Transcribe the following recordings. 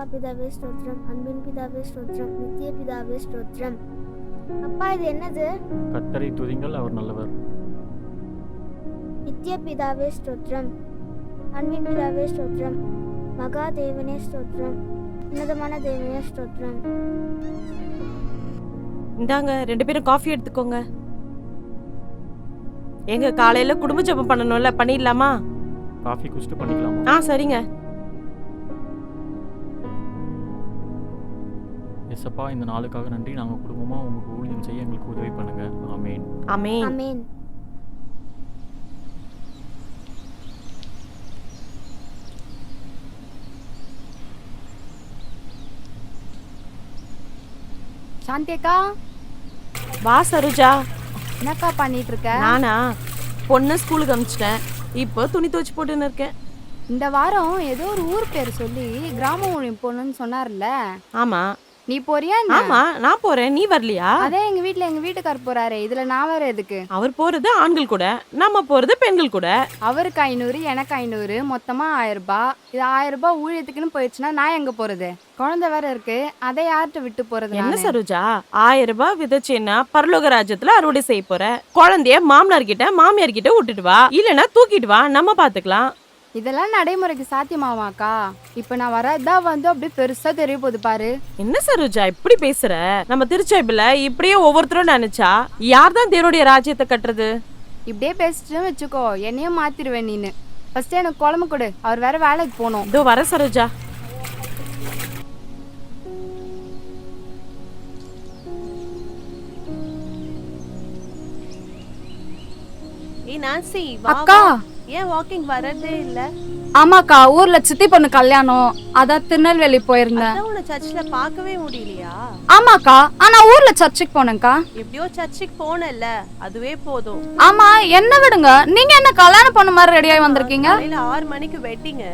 மகாபிதாவே ஸ்தோத்திரம், அன்பின் பிதாவே ஸ்தோத்திரம், நித்திய பிதாவே ஸ்தோத்திரம். அப்பா இது என்னது? கர்த்தரை துதிங்கள், அவர் நல்லவர். நித்திய பிதாவே ஸ்தோத்திரம், அன்பின் பிதாவே ஸ்தோத்திரம், மகா தேவனே ஸ்தோத்திரம், உன்னதமான தேவனே ஸ்தோத்திரம். இந்தாங்க 2 பேரும் காஃபி எடுத்துக்கோங்க. எங்க காலையில குடும்ப ஜெபம் பண்ணணும்ல, பண்ணிடலாமா? காஃபி குடிச்சிட்டு பண்ணிக்கலாமா? சரிங்க. எஸ்அப்பா, இந்த நாளுக்காக நன்றி. நாங்கள் குடும்பமாக உங்களுக்கு ஊழியம் செய்ய எங்களுக்கு உதவி பண்ணுங்க. ஆமேன். ஆமென். ஆமென். சாந்தி அக்கா, வா சரோஜா. என்னக்கா பண்ணிட்டு இருக்க? நானா பொண்ணு ஸ்கூலுக்கு அனுப்பிச்சிட்டேன். இப்போ துணி துவைச்சு போட்டுன்னு இருக்கேன். இந்த வாரம் ஏதோ ஒரு ஊர் பேர் சொல்லி கிராம ஊழியம் போகணும்னு சொன்னார்ல, ஆமா. நீ போறியா என்ன? ஆமா நான் போறேன், நீ வரலையா? அதே எங்க வீட்டுக்கார் போறாரு, இதுல நான் வேற எதுக்கு? அவர் போறது ஆண்கள் கூட, நம்ம போறது பெண்கள் கூட. அவருக்கு 500 எனக்கு 500 மொத்தமா 1000 ரூபாய். இது 1000 ரூபாய் ஊழியத்துக்குன்னு போயிடுச்சுன்னா நான் எங்க போறது? குழந்தை வேற இருக்கு, அதை யார்கிட்ட விட்டு போறது? என்ன சரோஜா, 1000 ரூபாய் விதைச்சேன்னா பரலோக ராஜ்யத்துல அறுவடை செய்ய போற. குழந்தைய மாமனார் கிட்ட மாமியார் கிட்ட விட்டுட்டு வா, இல்லன்னா தூக்கிட்டு வா, நம்ம பாத்துக்கலாம். இதெல்லாம் நடைமுறைக்கு சாத்தியமாவாக்கா? இப்ப நான் வரதான் வந்து அப்படியே பெருசா தெரிய போகுது பாரு. என்ன சரோஜா இப்படி பேசுற? நம்ம திருச்சபையில இப்படியே ஒவ்வொருத்தரும் நினைச்சா யார் தான் தேவனுடைய ராஜ்யத்தை கட்டுறது? இப்படியே பேசிட்டு வச்சுக்கோ, என்னையும் மாத்திருவேன் நீனு. ஃபர்ஸ்ட் எனக்கு குழம்பு கொடு, அவர் வேற வேலைக்கு போகணும். இதோ வர சரோஜா. அக்கா ஏன் வாக்கிங் வரதே இல்ல? ஆமாக்கா, ஊர்ல சித்தி பொண்ணு கல்யாணம், அதான் திருநெல்வேலி போயிருந்தேன். உன்னை சர்ச்சில் பார்க்கவே முடியலையா? ஆமாக்கா, ஆனா ஊர்ல சர்ச்சுக்கு போனேன்க்கா. எப்படியோ சர்ச்சுக்கு போனல, அதுவே போதும். ஆமா, என்ன விடுங்க, நீங்க என்ன கல்யாணம் பண்ண மாதிரி ரெடியாகி வந்திருக்கீங்க? காலையில 6 மணிக்கு வெட்டிங்,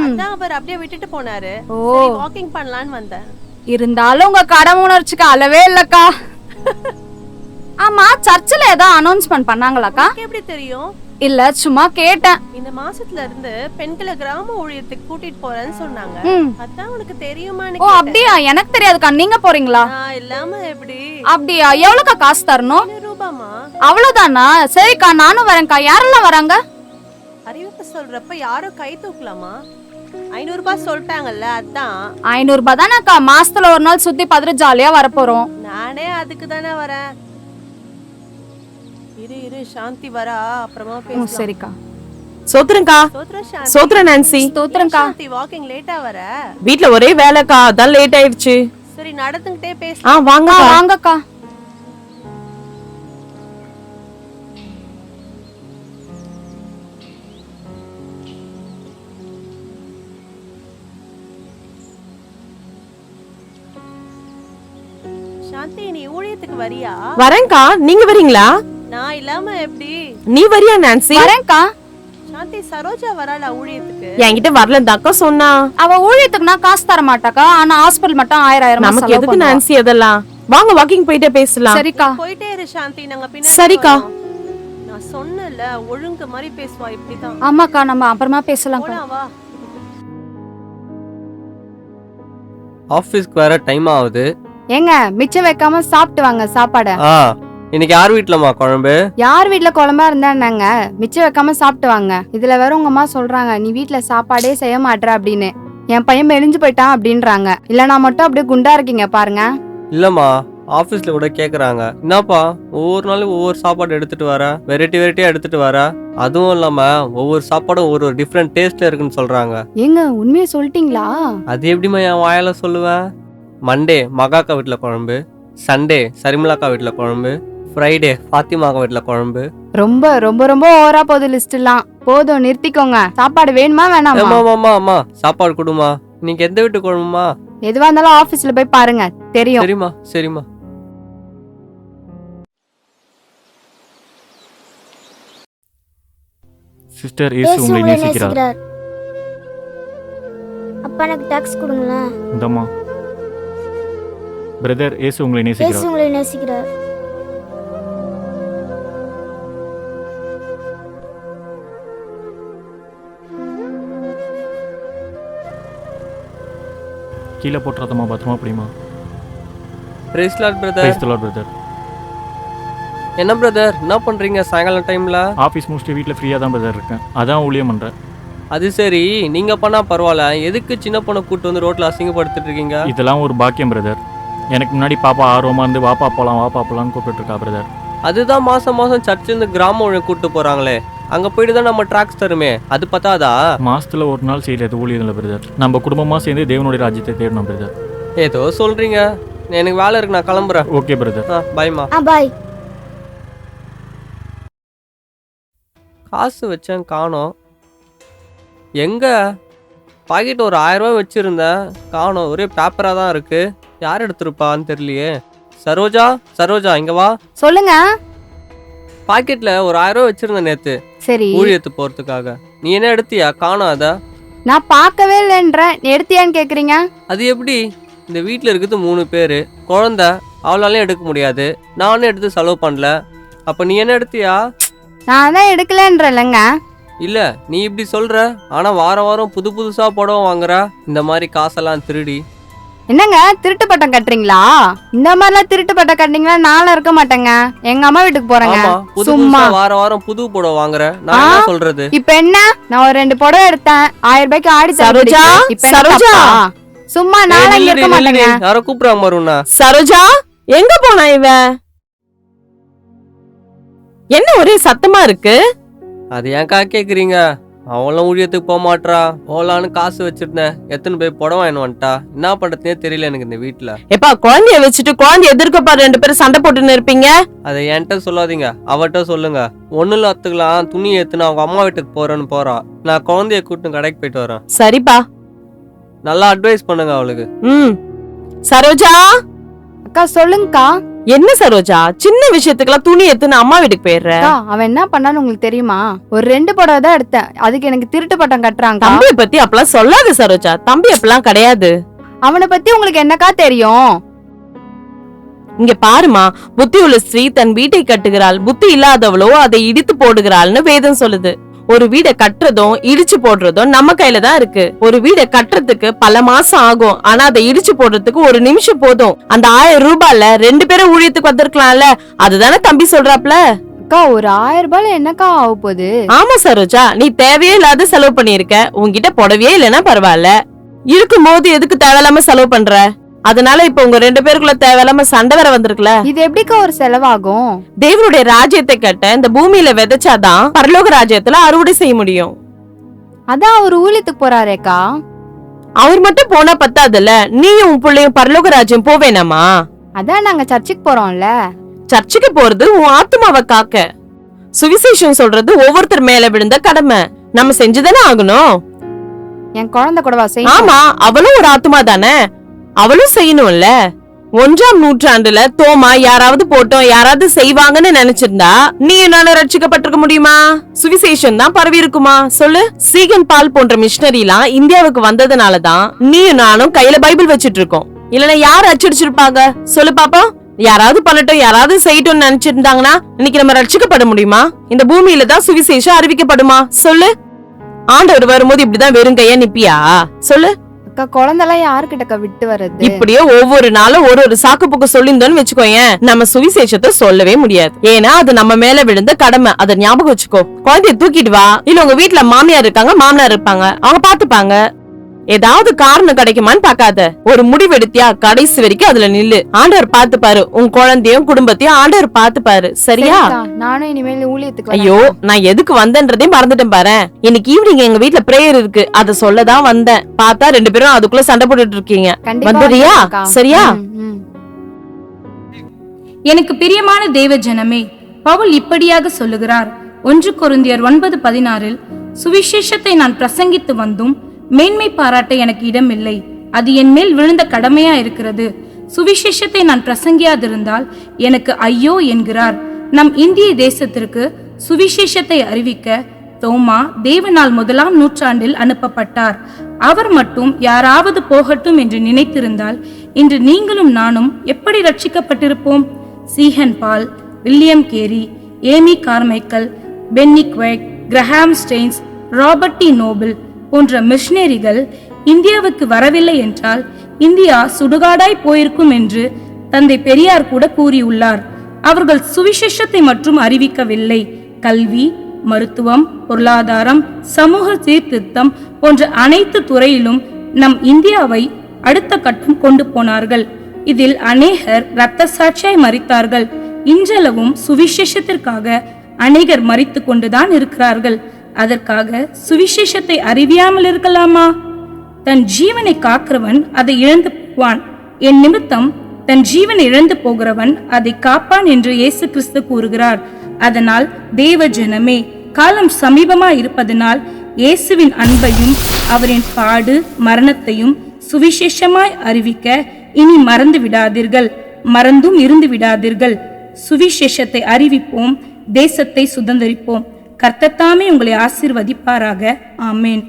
அதான் அவர் அப்படியே விட்டுட்டு போனாரு. வாக்கிங் பண்ணலான்னு வந்தேன். இருந்தாலும் உங்க கடமை உணர்ச்சிக்கு அளவே இல்லக்கா. ஆமா, சர்ச்சில் ஏதோ அனௌன்ஸ்மெண்ட் பண்ணாங்களாக்கா? எப்படி தெரியும்? இல்ல, சும்மா கேட்டேன். இந்த மாசத்துல இருந்து பெண்களை கிராம ஊழியத்துக்கு கூட்டிட்டு போறேன்னு சொன்னாங்க. அதான் உனக்கு தெரியுமான்னு? ஓ அப்படியா, எனக்கு தெரியாதுக்கா. நீங்க போறீங்களா? நான் இல்லாம எப்படி? அப்படியா, எவ்வளவுக்கா காசு தரணும்? 500 ரூபாமா? அவ்வளவுதானா? சரிக்கா, நானும் வரேன்க்கா. யாரெல்லாம் வராங்க? அறிவிப்பு சொல்றப்ப யாரும் கை தூக்கலாமா? 500 ரூபாய் சொல்லிட்டாங்கல்ல, அதான். 500 ரூபாய் தானேக்கா, மாசத்துல ஒரு நாள் சுத்தி பார்த்துட்டு ஜாலியா வரப்போறோம். நானே அதுக்கு தானே வரேன். இரு சாந்தி வரா, அப்புறமா பேசலாம். சரிக்கா. சோத்ரங்கா. சோத்ர நான்சி. ஸ்தோத்திரம்க்கா. சாந்தி வாக்கிங் லேட்டா வர? வீட்ல ஒரே வேலைக்கா, அதான் லேட் ஆயிடுச்சு. சரி, நடந்துட்டே பேசலாம். வாங்க வாங்கக்கா. சாந்தி, நீ ஊழியத்துக்கு வரியா? வரேன்க்கா, நீங்க வரீங்களா? நான் இல்லாம எப்படி? நீ வரியா நான்சி? வரேன்க்கா. சாந்தி, சரோஜா வரல ஊழியத்துக்கு? என்கிட்ட வரலந்தாக்கா சொன்னா. அவ ஊழியத்துக்குனா காசு தர மாட்டாக்கா, ஆனா ஹாஸ்பிடல் மட்டும் 1000 நமக்கு எதுக்கு நான்சி அதெல்லாம்? வாங்க வாக்கிங் போயிட்டே பேசலாம். சரிக்கா. போயிட்டே இரு சாந்தி, நாங்க பின்னாடி. சரிக்கா. நான் சொன்னல, ஒழுங்கு மாதிரி பேசுவா, இப்படிதான். ஆமாக்கா, நம்ம அப்புறமா பேசலாம். வா. ஆபீஸ்க்கு வர டைம் ஆகுது. ஏங்க, மிச்சம் வைக்காம சாப்பிட்டு வாங்க சாப்பாடு. இன்னைக்கு யார் வீட்லமா குழம்பு? யார் வீட்ல குழம்பா இருந்தா என்னங்க, மிச்சம் வைக்காம சாப்பிட்டு வாங்க. இதுல வேற உங்க அம்மா சொல்றாங்க, நீ வீட்ல சாப்பாடே செய்ய மாட்டற அப்படின்னு. என் பையன் மெலிஞ்சு போயிட்டான் அப்படின்றாங்க. இல்லனா மட்டும் அப்படியே குண்டா இருக்கீங்க பாருங்க. இல்லம்மா, ஆபீஸ்ல கூட கேக்குறாங்க, என்னப்பா ஒவ்வொரு நாளும் ஒவ்வொரு சாப்பாடு எடுத்துட்டு வர, வெரைட்டியா எடுத்துட்டு வர, அதுவும் இல்லாம ஒவ்வொரு சாப்பாடும் ஒரு டிஃப்ரெண்ட் டேஸ்ட்ல இருக்குன்னு சொல்றாங்க. ஏங்க, உண்மையை சொல்லிட்டீங்களா? அது எப்படிமா என் வாயால சொல்லுவேன்? மண்டே மகாக்கா வீட்டுல குழம்பு, சண்டே சரிமலாக்கா வீட்டுல குழம்பு, ஃப்ரைடே ஃபாத்திமாக்கா வீட்டுல குழம்பு. ரொம்ப ரொம்ப ரொம்ப ஓவரா போகுது லிஸ்ட் எல்லாம். போதும், நிறுத்திக்கோங்க. சாப்பாடு வேணுமா வேணாமா? அம்மா சாப்பாடு கொடுமா. இன்னைக்கு எந்த வீட்டு குழம்புமா? எதுவா இருந்தாலும் ஆபீஸ்ல போய் பாருங்க, தெரியும். சரிம்மா. சிஸ்டர், இயேசு உங்களை நேசிக்கிறார். அப்பா எனக்கு டாக்ஸ் கொடுங்களேன். இந்தம்மா. பிரதர், இயேசு உங்களை நேசிக்கிறார். இயேசு உங்களை நேசிக்கிறார். கீழே போட்டுறதம்மா, பத்திரமா பிடிமா. Praise lord brother. Praise the lord brother. என்ன பிரதர் என்ன பண்றீங்க சாயங்காலம் டைம்ல? ஆஃபீஸ் முடிச்சுட்டு வீட்டில் ஃப்ரீயாக தான் பிரதர் இருக்கேன், அதான் ஊழியம் பண்ணுறேன். அது சரி, நீங்க பண்ணா பரவாயில்ல, எதுக்கு சின்ன பொண்ணை கூட்டு வந்து ரோட்ல அசிங்கப்படுத்திட்டு இருக்கீங்க? இதெல்லாம் ஒரு பாக்கியம் பிரதர். எனக்கு முன்னாடி பாப்பா ஆர்வமாக இருந்து வாப்பா போகலான்னு கூப்பிட்டுருக்கா பிரதர். அதுதான் மாசம் மாசம் சர்ச்சிருந்து கிராம ஒழுங்கு கூட்டு போறாங்களே, அங்க போயிட்டு தான் நம்ம ட்ராக்ஸ் தருமே, அது பத்தாதா? மாசத்துல ஒரு நாள் செய்யறது ஊழியம் இல்லை பிரதர். நம்ம குடும்பமாக சேர்ந்து தேவனுடைய ராஜ்யத்தை தேடணும் பிரதர். ஏதோ சொல்றீங்க, எனக்கு வேலை இருக்கு, நான் கிளம்புறேன். Okay brother. பாய்மா. பாய். காசு வச்சேன் காணோம். எங்க பாக்கெட் ஒரு 1000 ரூபாய் வச்சிருந்தேன், காணோம். ஒரே பேப்பரா தான் இருக்கு, யார் எடுத்திருப்பான்னு தெரியலையே. சரோஜா இங்க வா. சொல்லுங்க. பாக்கெட்ல ஒரு 1000 ரூபாய் வச்சிருந்தேன் நேத்து சரி, ஊழியத்து போறதுக்காக. நீ என்ன எடுத்தியா? காணோம். அத நான் பார்க்கவே இல்லைன்றேன், எடுத்தியான்னு கேக்குறீங்க? அது எப்படி? இந்த வீட்டில் இருக்குது 3 பேர், குழந்தை, அவளாலையும் எடுக்க முடியாது, நானும் எடுத்து செலவு பண்ணல. அப்ப நீ என்ன எடுத்தியா? நான் தான் எடுக்கலன்றேன்லங்க. இல்ல நீ இப்படி சொல்ற, ஆனா வாரம் வாரம் புதுசா புடவை வாங்குற, இந்த மாதிரி காசெல்லாம் திருடி. என்னங்க திருட்டு பட்டம் கட்டுறீங்களா? இந்த மாதிரிலாம் திருட்டு பட்டம் கட்டுறீங்களா? நானும் இருக்க மாட்டேங்க, எங்க அம்மா வீட்டுக்கு போறேங்க. ஆமா, சும்மா புதுசா வாரம் வாரம் புது புடவை வாங்குற, நான் என்ன சொல்றது? இப்ப என்ன, நான் ஒரு 2 புடவை எடுத்தேன், 1000 ரூபாய்க்கு ஆடி சரோஜா, சரோஜா. சும்மா நானும் இங்க இருக்க மாட்டேங்க. யாரோ கூப்பிடுறாங்க மருண்ணா. சரோஜா, எங்க போனா இவ? என்ன ஒரே சத்தமா இருக்கு? அது ஏன்க்கா கேக்குறீங்க? அவளும் ஊழியத்துக்கு போக மாட்டா, போலான்னு காசு வச்சிருந்தேன், எத்தனை போய் புடவை வாங்கிட்டு வந்துட்டா. என்ன பண்றதுனே தெரியல எனக்கு இந்த வீட்டுல. எப்பா குழந்தைய வச்சுட்டு குழந்தைய எதிர்க்கப்பா 2 பேரும் சண்டை போட்டுன்னு இருப்பீங்க. அதை என்கிட்ட சொல்லாதீங்க, அவட்ட சொல்லுங்க. ஒண்ணுல அத்துக்கலாம், துணி ஏத்துன்னு அவங்க அம்மா வீட்டுக்கு போறேன்னு போறா. நான் குழந்தைய கூட்டு கடைக்கு போயிட்டு வரேன். சரிப்பா, நல்லா அட்வைஸ் பண்ணுங்க அவளுக்கு. சரோஜா. அக்கா சொல்லுங்கக்கா. என்ன சரோஜா, சின்ன விஷயத்துக்கெல்லாம் துணி எடுத்துன்னு அம்மா வீட்டுக்கு போயிடுற? அவன் என்ன பண்ணான்னு உங்களுக்கு தெரியுமா? ஒரு 2 புடவை தான் எடுத்தேன், அதுக்கு எனக்கு திருட்டு பட்டம் கட்டுறாங்க. தம்பியை பத்தி அப்பெல்லாம் சொல்லாத சரோஜா, தம்பி அப்பெல்லாம் கிடையாது. அவனை பத்தி உங்களுக்கு என்னக்கா தெரியும்? இங்க பாருமா, புத்தி உள்ள ஸ்திரீ தன் வீட்டை கட்டுகிறாள், புத்தி இல்லாதவளோ அதை இடித்து போடுகிறாள்னு வேதம் சொல்லுது. ஒரு வீடை கட்டுறதும் இடிச்சு போடுறதும் நம்ம கையில தான் இருக்கு. ஒரு வீடை கட்டுறதுக்கு பல மாசம் ஆகும், ஆனா அதை இடிச்சு போடுறதுக்கு 1 நிமிஷம் போதும். அந்த 1000 ரூபாய்ல 2 பேரும் ஊழியத்துக்கு வந்திருக்கலாம்ல, அதுதானே தம்பி சொல்றாப்ல. அக்கா ஒரு 1000 ரூபாய்ல என்னக்கா ஆக போகுது? ஆமா சரோஜா, நீ தேவையே இல்லாத செலவு பண்ணிருக்க. உன்கிட்ட புடவையே இல்லைன்னா பரவாயில்ல, இருக்கும் போது எதுக்கு தேவையில்லாம செலவு பண்ற? அதனால இப்ப உங்க 2 பேருக்குள்ள தேவையில்லாம சண்டை வர வந்திருக்குல. இது எப்படிக்கா ஒரு செலவாகும்? தேவனுடைய ராஜ்யத்தை கட்ட இந்த பூமியில விதைச்சாதான் பரலோக ராஜ்யத்துல அறுவடை செய்ய முடியும். அதான் அவர் ஊழியத்துக்கு போறாரேக்கா. அவர் மட்டும் போனா பத்தாதுல்ல, நீயும் உன் பிள்ளையும் பரலோக ராஜ்யம் போவேனாமா? அதான் நாங்க சர்ச்சுக்கு போறோம்ல. சர்ச்சுக்கு போறது உன் ஆத்மாவை காக்க, சுவிசேஷம் சொல்றது ஒவ்வொருத்தர் மேல விழுந்த கடமை, நம்ம செஞ்சுதானே ஆகணும். என் குழந்தை கூடவா செய்யணும்? ஆமா, அவளும் ஒரு ஆத்மா தானே, அவளும் செய்யணும்ல. 1ஆம் நூற்றாண்டுல தோமா யாராவது போட்டோம் யாராவது செய்வாங்கன்னு நினைச்சிருந்தா நீ நானும் ரட்சிக்கப்பட்டிருக்க முடியுமா? சுவிசேஷம் தான் பரவி இருக்குமா சொல்லு? சீகன் பால் போன்ற மிஷனரிலாம் இந்தியாவுக்கு வந்ததுனாலதான் நீயும் நானும் கையில பைபிள் வச்சிட்டு இருக்கோம். இல்லன்னா யார் அச்சடிச்சிருப்பாங்க சொல்லு பாப்போம்? யாராவது பண்ணட்டும் யாராவது செய்யட்டும் நினைச்சிருந்தாங்கன்னா இன்னைக்கு நம்ம ரட்சிக்கப்பட முடியுமா? இந்த பூமியில தான் சுவிசேஷம் அறிவிக்கப்படுமா சொல்லு? ஆண்டவர் வரும்போது இப்படிதான் வெறும் கையா நிப்பியா சொல்லு? அக்கா குழந்தைலாம் யாருக்கிட்டக்கா விட்டு வர்றது? இப்படியே ஒவ்வொரு நாளும் ஒரு சாக்கு போக்கு சொல்லிருந்தோன்னு வச்சுக்கோயேன், நம்ம சுவிசேஷத்தை சொல்லவே முடியாது. ஏன்னா அது நம்ம மேல விழுந்த கடமை, அதை ஞாபகம் வச்சுக்கோ. குழந்தைய தூக்கிட்டு வா, இல்ல உங்க வீட்டுல மாமியார் இருக்காங்க மாமனார் இருப்பாங்க, அவங்க பாத்துப்பாங்க. ஏதாவது காரணம் கிடைக்குமான்னு பாக்காத, ஒரு முடிவெடுத்தியா கடைசி வரைக்கும் அதுல நில்லு. ஆண்டவர் பாத்துப்பாரு, உன் குழந்தையும் குடும்பத்தையும் ஆண்டவர் பாத்துப்பாரு. சரியா? நானும் இனிமேல் ஊழியத்துக்கு. ஐயோ, நான் எதுக்கு வந்தேன்றதையும் மறந்துட்டேன் பாரு. இன்னைக்கு ஈவினிங் எங்க வீட்டுல பிரேயர் இருக்கு, அத சொல்லதான் வந்தேன். பார்த்தா 2 பேரும் அதுக்குள்ள சண்டை போட்டுட்டு இருக்கீங்க. வந்துறியா? சரியா? எனக்கு பிரியமான தேவ ஜனமே, பவுல் இப்படியாக சொல்லுகிறார். 1 கொரிந்தியர் 9:16 சுவிசேஷத்தை நான் பிரசங்கித்து வந்தும் மேன்மை பாராட்ட எனக்கு இடமில்லை, அது என் மேல் விழுந்த கடமையா இருக்கிறது. சுவிசேஷத்தை நான் பிரசங்கியாதிருந்தால் எனக்கு ஐயோ என்கிறார். நம் இந்திய தேசத்திற்கு சுவிசேஷத்தை அறிவிக்க தோமா தேவனால் 1ஆம் நூற்றாண்டில் அனுப்பப்பட்டார். அவர் மட்டும் யாராவது போகட்டும் என்று நினைத்திருந்தால் இன்று நீங்களும் நானும் எப்படி ரட்சிக்கப்பட்டிருப்போம்? Ziegenbalg, William Carey, Amy Carmichael, பென்னி குவேக், Graham Staines, Robert de Nobili போன்ற மிஷனரிகள் இந்தியாவுக்கு வரவில்லை என்றால் இந்தியா சுடுகாடாய் போயிருக்கும் என்று தந்தை பெரியார் கூட கூறியுள்ளார். அவர்கள் சுவிசேஷத்தை மட்டும் அறிவிக்கவில்லை, கல்வி, மருத்துவம், பொருளாதாரம், சமூக சீர்திருத்தம் போன்ற அனைத்து துறையிலும் நம் இந்தியாவை அடுத்த கட்டம் கொண்டு போனார்கள். இதில் அநேகர் இரத்த சாட்சியாய் மரித்தார்கள். இன்றளவும் சுவிசேஷத்திற்காக அநேகர் மரித்து கொண்டுதான் இருக்கிறார்கள். அதற்காக சுவிசேஷத்தை அறிவியாமல் இருக்கலாமா? தன் ஜீவனை காக்கிறவன் அதை இழந்து போவான், என் நிமித்தம் தன் ஜீவனை இழந்து போகிறவன் அதை காப்பான் என்று இயேசு கிறிஸ்து கூறுகிறார். அதனால் தேவ ஜனமே, காலம் சமீபமா இருப்பதனால் இயேசுவின் அன்பையும் அவரின் பாடு மரணத்தையும் சுவிசேஷமாய் அறிவிக்க இனி மறந்து விடாதீர்கள், மறந்தும் இருந்து விடாதீர்கள். சுவிசேஷத்தை அறிவிப்போம், தேசத்தை சுதந்தரிப்போம். கர்த்தர் தாமே உங்களை ஆசீர்வதிப்பாராக. ஆமேன்.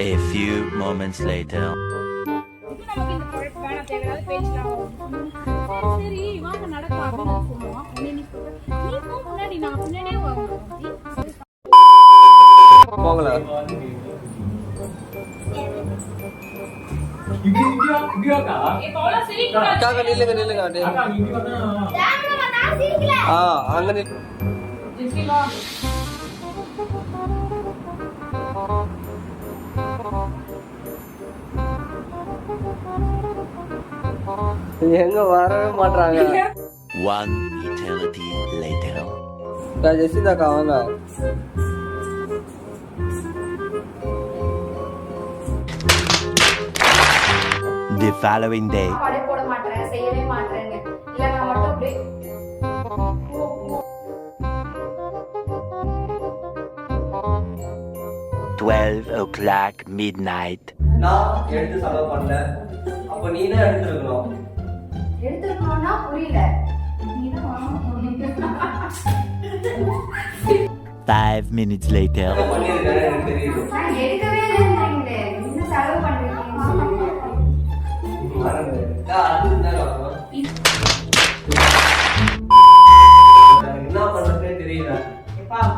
A few moments later. போங்களா? அக்கா நில்லுங்க நில்லுங்க. அங்க நில். எங்க வரவே மாட்டாங்க. One eternity later. ஜெசிதாக்கா வாங்க. The following day. போட மாட்டேன், செய்யவே மாட்டேன்னு இல்ல, நான் மட்டும் அப்படியே 12 o'clock midnight. நான் எடுத்து செலவு பண்ணல, அப்ப நீ தான் எடுத்துருக்கணும். எடுத்துக்கணும்னா புரியல. 5 minutes later. பண்ணிருக்கேன் எனக்கு தெரியுது. நான் எடுக்கவே இல்லைன்றீங்களே, என்ன செலவு பண்றீங்க? என்ன பண்றதுனே தெரியல.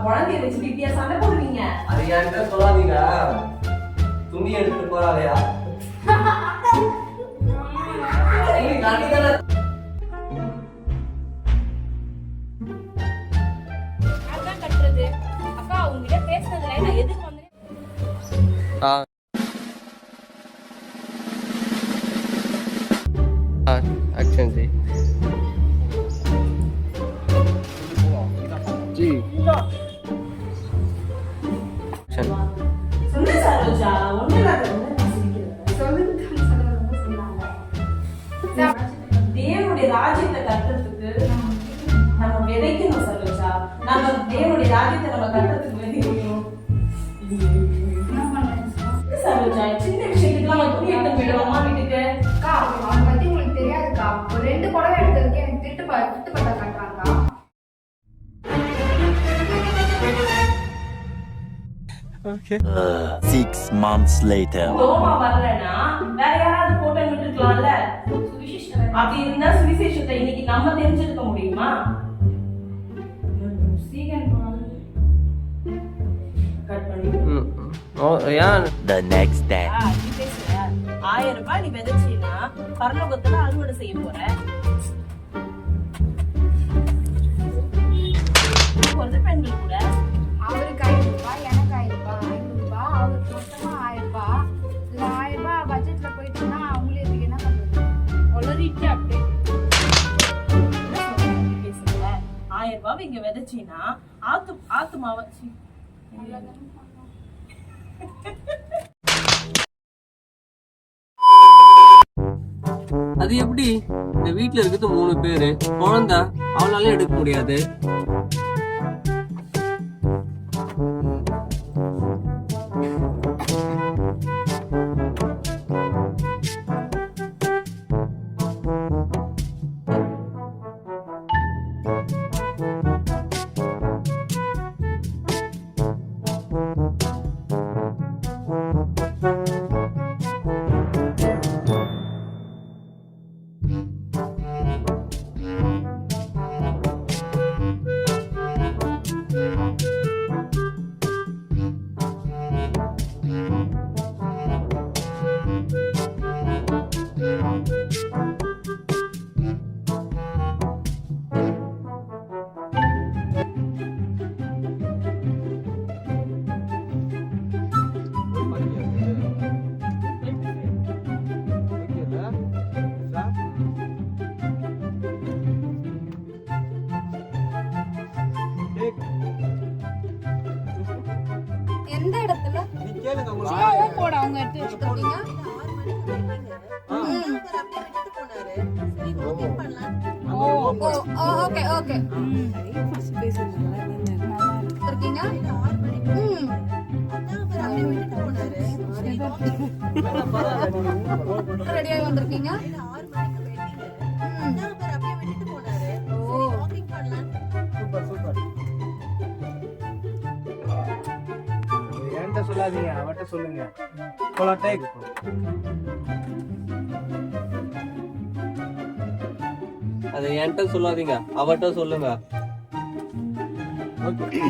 குழந்தைய வச்சுட்டு இப்படியா சண்டை போடுவீங்க? அது என்கிட்ட சொல்லாதீங்க. துணி எடுத்து போறாளையா? அக்கா உங்ககிட்ட பேசுனதுல நான் எதுக்கு வந்தேன்? एक्शन जी जी சொன்ன சரோஜா ஒண்ணுல தேவனுடைய ராஜ்யத்தை கட்டுறதுக்கு நம்ம விதைக்கணும் சரோஜா. நம்ம தேவனுடைய ராஜ்யத்தை நம்ம கட்டுறதுக்கு விதைக்கணும் சரோஜா. சின்ன விஷயத்துக்கு நம்ம துணி எடுத்து போயிடுவோம் அம்மா வீட்டுக்கு. அவனை பத்தி உங்களுக்கு தெரியாதுக்கா. ஒரு 2 புடவை எடுத்ததுக்கு எனக்கு திட்டுப்பட்ட காட்டுறாங்கக்கா. okay 6 months later. தோமா வரலனா வேற யாராவது போட்டோ விட்டுக்கலாம்ல. அப்படி இருந்தா சுவிசேஷத்தை இன்னைக்கு நம்ம தெரிஞ்சிருக்க முடியுமா? கட் பண்ணி यार The next day. 1000 ரூபாய் நீ விதைச்சீனா பரலோகத்துல அறுவடை செய்ய போற. ஒரு பெண்கள் கூட அவருக்கு 500 ரூபாய், எனக்கு 500 ரூபாய், 500 ரூபாய், அவருக்கு மொத்தமா 1000 ரூபாய். இதுல 1000 ரூபாய் பட்ஜெட்ல போயிட்டுன்னா அவங்களே இதுக்கு என்ன பண்றது? ஒளரிட்டு அப்படியே பேசுங்க. 1000 ரூபாய் இங்க விதைச்சீனா ஆத்துமாவை அது எப்படி? இந்த வீட்ல இருக்குது 3 பேரு, குழந்தை அவளால எடுக்க முடியாது. மாத்தி வச்சுக்கிறீங்க. ஓகே ஓகே இருக்கீங்க. ரெடியாகி வந்திருக்கீங்க. என்கிட்ட சொல்லாதீங்க, அவட்ட சொல்லுங்க. போலாம், டேக். அதை என்கிட்ட சொல்லாதீங்க, அவட்ட சொல்லுங்க. ஓகே.